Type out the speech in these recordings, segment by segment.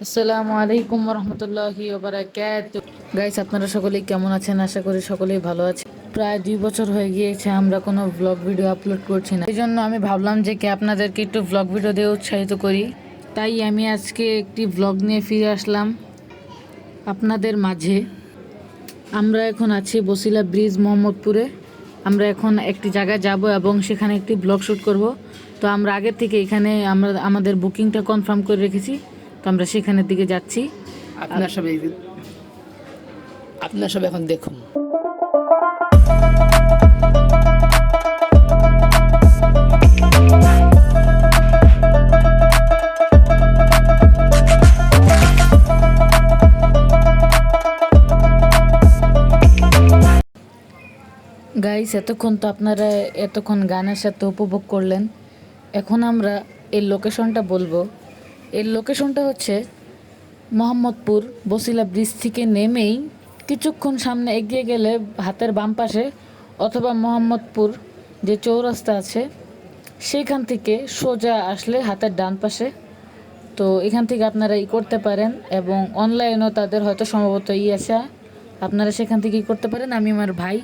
আসসালামু আলাইকুম রহমতুল্লাহি ওবারাকাতুহু। গাইস, আপনারা সকলেই কেমন আছেন? আশা করি সকলেই ভালো আছেন। প্রায় 2 বছর হয়ে গিয়েছে আমরা কোনো ব্লগ ভিডিও আপলোড করছি না। এই জন্য আমি ভাবলাম যে আপনাদেরকে একটু ব্লগ ভিডিও দিয়ে উৎসাহিত করি। তাই আমি আজকে একটি ব্লগ নিয়ে ফিরে আসলাম আপনাদের মাঝে। আমরা এখন আছি বসিলা ব্রিজ মোহাম্মদপুরে। আমরা এখন একটি জায়গায় যাব এবং সেখানে একটি ব্লগ শ্যুট করব। তো আমরা আগের থেকে এখানে আমরা আমাদের বুকিংটা কনফার্ম করে রেখেছি। তো আমরা সেখানের দিকে যাচ্ছি। আপনার সব এখন দেখুন। গাইস, এতক্ষণ তো আপনারা গানের সাথে উপভোগ করলেন। এখন আমরা এর লোকেশনটা বলবো। এর লোকেশনটা হচ্ছে মোহাম্মদপুর বসিলা ব্রিজ থেকে নেমেই কিছুক্ষণ সামনে এগিয়ে গেলে হাতের বাম পাশে, অথবা মোহাম্মদপুর যে চৌরাস্তা আছে সেইখান থেকে সোজা আসলে হাতের ডান পাশে। তো এখান থেকে আপনারা করতে পারেন, এবং অনলাইনেও তাদের হয়তো সম্ভবত আছে, আপনারা সেখান থেকেই করতে পারেন। আমি আমার ভাই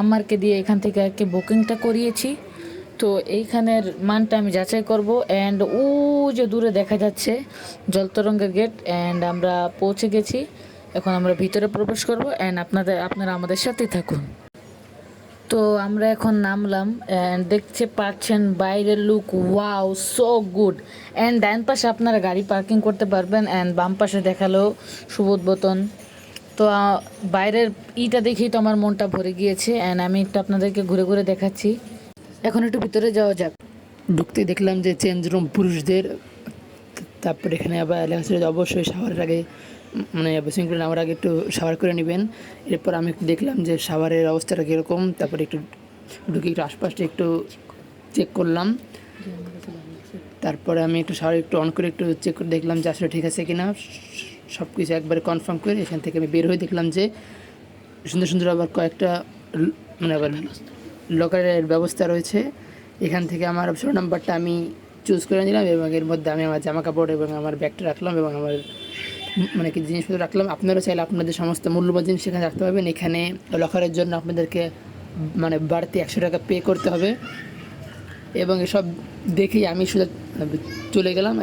আমারকে দিয়ে এখান থেকে বুকিংটা করিয়েছি। তো এইখানের মানটা আমি যাচাই করব। অ্যান্ড যে দূরে দেখা যাচ্ছে জলতরঙ্গের গেট, অ্যান্ড আমরা পৌঁছে গেছি। এখন আমরা ভিতরে প্রবেশ করব, অ্যান্ড আপনারা আমাদের সাথেই থাকুন। তো আমরা এখন নামলাম, অ্যান্ড দেখতে পাচ্ছেন বাইরের look, wow, so good. And ডান পাশে আপনারা গাড়ি পার্কিং করতে পারবেন, অ্যান্ড বাম পাশে দেখালো সুবোধ। তো বাইরের দেখেই তো আমার মনটা ভরে গিয়েছে, অ্যান্ড আমি একটু আপনাদেরকে ঘুরে ঘুরে দেখাচ্ছি। এখন একটু ভিতরে যাওয়া যাক। ঢুকতে দেখলাম যে চেঞ্জ রুম পুরুষদের। তারপর এখানে আবার লেখা ছিল যে অবশ্যই শাওয়ারের আগে সুইমিং পুলে নামার আগে একটু শাওয়ার করে নেবেন। এরপর আমি একটু দেখলাম যে শাওয়ারের অবস্থাটা কীরকম। তারপরে একটু ঢুকে একটু আশপাশটা একটু চেক করলাম। তারপরে আমি একটু শাওয়ার একটু অন করে একটু চেক করে দেখলাম যে আসলে ঠিক আছে কিনা। সব কিছু একবারে কনফার্ম করে এখান থেকে আমি বের হয়ে দেখলাম যে সুন্দর সুন্দর আবার কয়েকটা আবার লকারের ব্যবস্থা রয়েছে। এখান থেকে আমার 16 নাম্বারটা আমি চুজ করে নিলাম, এবং এর মধ্যে আমি আমার জামা কাপড় এবং আমার ব্যাগটা রাখলাম, এবং আমার কি জিনিসপত্র রাখলাম। আপনারা চাইলে আপনাদের সমস্ত মূল্যবান জিনিস সেখানে রাখতে পারবেন। এখানে লকারের জন্য আপনাদেরকে বাড়তি 100 টাকা পে করতে হবে। এবং এসব দেখেই আমি শুধু চলে গেলাম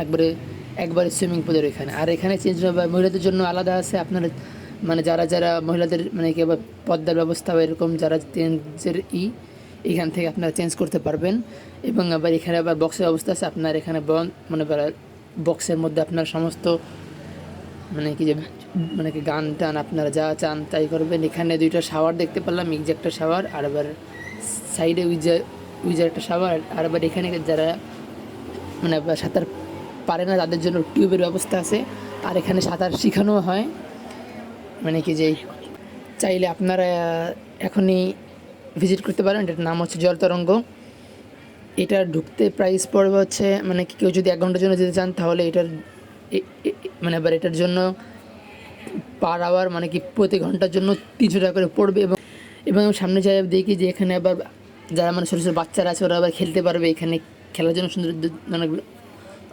একবারে সুইমিং পুলের এখানে। আর এখানে চেঞ্জ মহিলাদের জন্য আলাদা আছে। আপনারা যারা মহিলাদের কি আবার পদ্মার ব্যবস্থা বা এরকম যারা চেঞ্জের এখান থেকে আপনারা চেঞ্জ করতে পারবেন। এবং আবার এখানে আবার বক্সের ব্যবস্থা আছে। আপনার এখানে বক্সের মধ্যে আপনার সমস্ত গান টান আপনারা যা চান তাই করবেন। এখানে 2টা শাওয়ার দেখতে পেলাম, একটা শাওয়ার, আর আবার সাইডে উইজার একটা শাওয়ার। আর আবার এখানে যারা সাঁতার পারে না তাদের জন্য টিউবের ব্যবস্থা আছে। আর এখানে সাঁতার শেখানো হয়। যে চাইলে আপনারা এখনই ভিজিট করতে পারেন। এটার নাম হচ্ছে জলতরঙ্গ। এটা ঢুকতে প্রাইস পড়বে হচ্ছে কেউ যদি 1 ঘন্টার জন্য যেতে চান তাহলে এটার আবার এটার জন্য পার আওয়ার প্রতি ঘন্টার জন্য 300 টাকা করে পড়বে। এবং সামনে যাই দেখি যে এখানে আবার যারা ছোটো ছোটো বাচ্চারা আছে ওরা আবার খেলতে পারবে। এখানে খেলার জন্য সুন্দর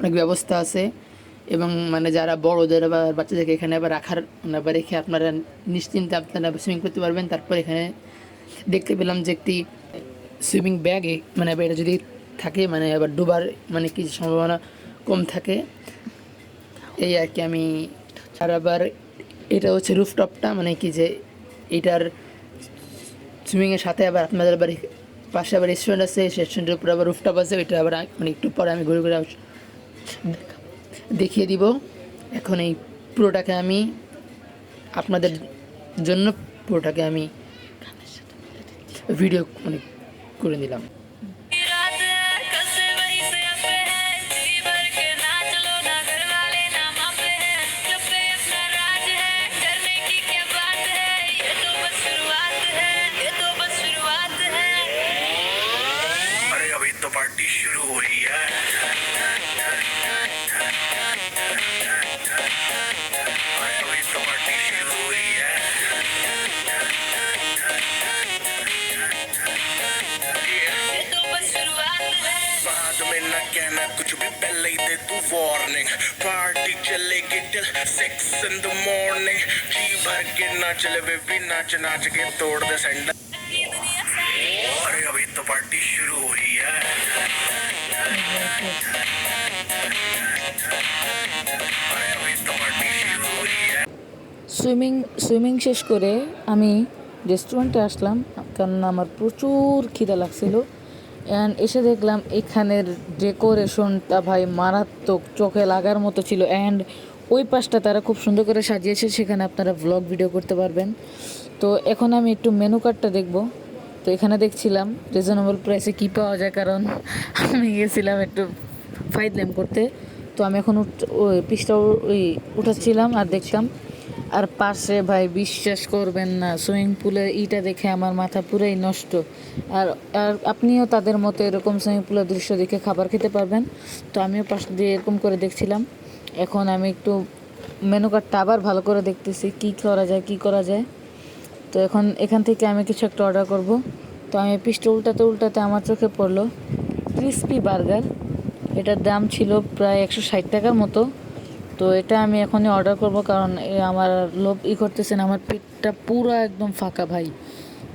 অনেক ব্যবস্থা আছে। এবং যারা বড়দের বা বাচ্চাদেরকে এখানে আবার রেখে আপনারা নিশ্চিন্তে আপনারা সুইমিং করতে পারবেন। তারপর এখানে দেখতে পেলাম যে একটি সুইমিং ব্যাগ এটা যদি থাকে আবার ডুবার কি সম্ভাবনা কম থাকে, এই আর কি। আমি আর আবার এটা হচ্ছে রুফটপটা, যে এটার সুইমিংয়ের সাথে আবার আপনাদের আবার পাশে আবার রেস্টুরেন্ট আছে। রেস্টুরেন্টের উপরে আবার রুফটপ আছে। এটা আবার একটু পরে আমি ঘুরে ঘুরে দেখিয়ে দিব। এখন এই পুরোটাকে আমি আপনাদের জন্য আমি ভিডিও করে নিলাম। पार्टी शुरू हो रही है। अभी तो पार्टी शुरू हो रही है। warning. Party चलेगी till 6 in the morning. जी भर के नाच ले बेबी, नाच नाच के तोड़ दे सैंडल. अरे अभी तो पार्टी शुरू हुई है. अरे अभी तो पार्टी शुरू हुई है. সুইমিং শেষ করে আমি রেস্টুরেন্টে আসলাম, কারণ আমার প্রচুর খিদা লাগছিল। অ্যান্ড এসে দেখলাম এখানের ডেকোরেশনটা ভাই মারাত্মক, চোখে লাগার মতো ছিল। অ্যান্ড ওই পাশটা তারা খুব সুন্দর করে সাজিয়েছে, সেখানে আপনারা ব্লগ ভিডিও করতে পারবেন। তো এখন আমি একটু মেনু কার্ডটা দেখব। তো এখানে দেখছিলাম রিজনেবল প্রাইসে কী পাওয়া যায়, কারণ আমি গেছিলাম একটু ফাইদলাম করতে। তো আমি এখন ওই পিসটা উঠাচ্ছিলাম আর দেখতাম। আর পাশে ভাই বিশ্বাস করবেন না, সুইমিং পুলের ইটা দেখে আমার মাথা পুরাই নষ্ট। আর আর আপনিও তাদের মতো এরকম সুইমিং পুলের দৃশ্য দেখে খাবার খেতে পারবেন। তো আমিও পাশ দিয়ে এরকম করে দেখছিলাম। এখন আমি একটু মেনু কার্ডটা আবার ভালো করে দেখতেছি কী করা যায়। তো এখন এখান থেকে আমি কিছু একটা অর্ডার করব। তো আমি পিসটা উল্টাতে আমার চোখে পড়লো ক্রিসপি বার্গার। এটার দাম ছিল প্রায় 160 টাকার মতো। তো এটা আমি এখনই অর্ডার করব, কারণ আমার লোভ করতেছে না, আমার পেটটা পুরো একদম ফাঁকা ভাই।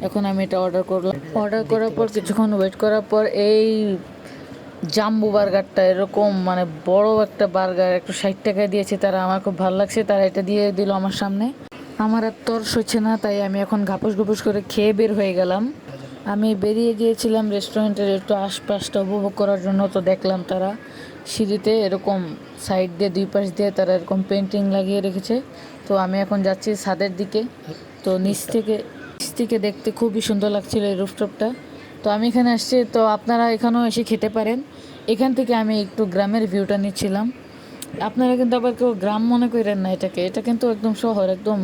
এখন আমি এটা অর্ডার করলাম। অর্ডার করার পর কিছুক্ষণ ওয়েট করার পর এই জাম্বু বার্গারটা, এরকম মানে বড় একটা বার্গার 160 টাকায় দিয়েছে তারা। আমার খুব ভালো লাগছে, তারা এটা দিয়ে দিল আমার সামনে। আমার আর তর্স হচ্ছে না, তাই আমি এখন ঘাপস করে খেয়ে বের হয়ে গেলাম। আমি বেরিয়ে গিয়েছিলাম রেস্টুরেন্টের একটু আশপাশটা উপভোগ করার জন্য। তো দেখলাম তারা সিঁড়িতে এরকম সাইড দিয়ে দুই পাশ দিয়ে তারা এরকম পেন্টিং লাগিয়ে রেখেছে। তো আমি এখন যাচ্ছি ছাদের দিকে। তো নিচ থেকে দেখতে খুবই সুন্দর লাগছিল এই রুফটপটা। তো আমি এখানে আসছি, তো আপনারা এখানেও এসে খেতে পারেন। এখান থেকে আমি একটু গ্রামের ভিউটা নিচ্ছিলাম। আপনারা কিন্তু আবার কেউ গ্রাম মনে করেন না এটাকে, এটা কিন্তু একদম শহর, একদম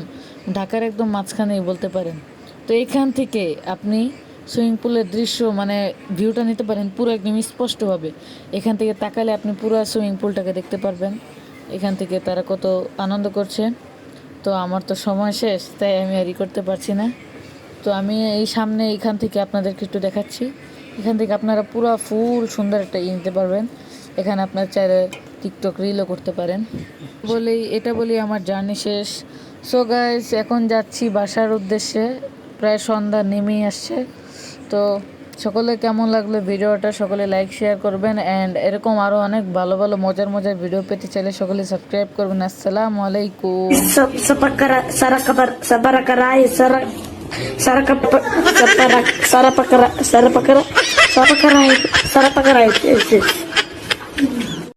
ঢাকার একদম মাঝখানেই বলতে পারেন। তো এখান থেকে আপনি সুইমিং পুলের দৃশ্য মানে ভিউটা নিতে পারেন পুরো একদম স্পষ্টভাবে। এখান থেকে তাকালে আপনি পুরো সুইমিং পুলটাকে দেখতে পারবেন, এখান থেকে তারা কত আনন্দ করছে। তো আমার তো সময় শেষ, তাই আমি আর করতে পারছি না। তো আমি এই সামনে এখান থেকে আপনাদেরকে একটু দেখাচ্ছি। এখান থেকে আপনারা পুরো ফুল সুন্দর একটা নিতে পারবেন। এখানে আপনার চাইলে টিকটক রিলও করতে পারেন। এটা বলেই আমার জার্নি শেষ। সো গাইস, এখন যাচ্ছি বাসার উদ্দেশ্যে, প্রায় সন্ধ্যা নেমেই আসছে। তো সকলে কেমন লাগলো ভিডিওটা, সকলে লাইক শেয়ার করবেন। অ্যান্ড এরকম আরও অনেক ভালো মজার ভিডিও পেতে চাইলে সকলে সাবস্ক্রাইব করবেন। আসসালামু আলাইকুম। Sarapakarai.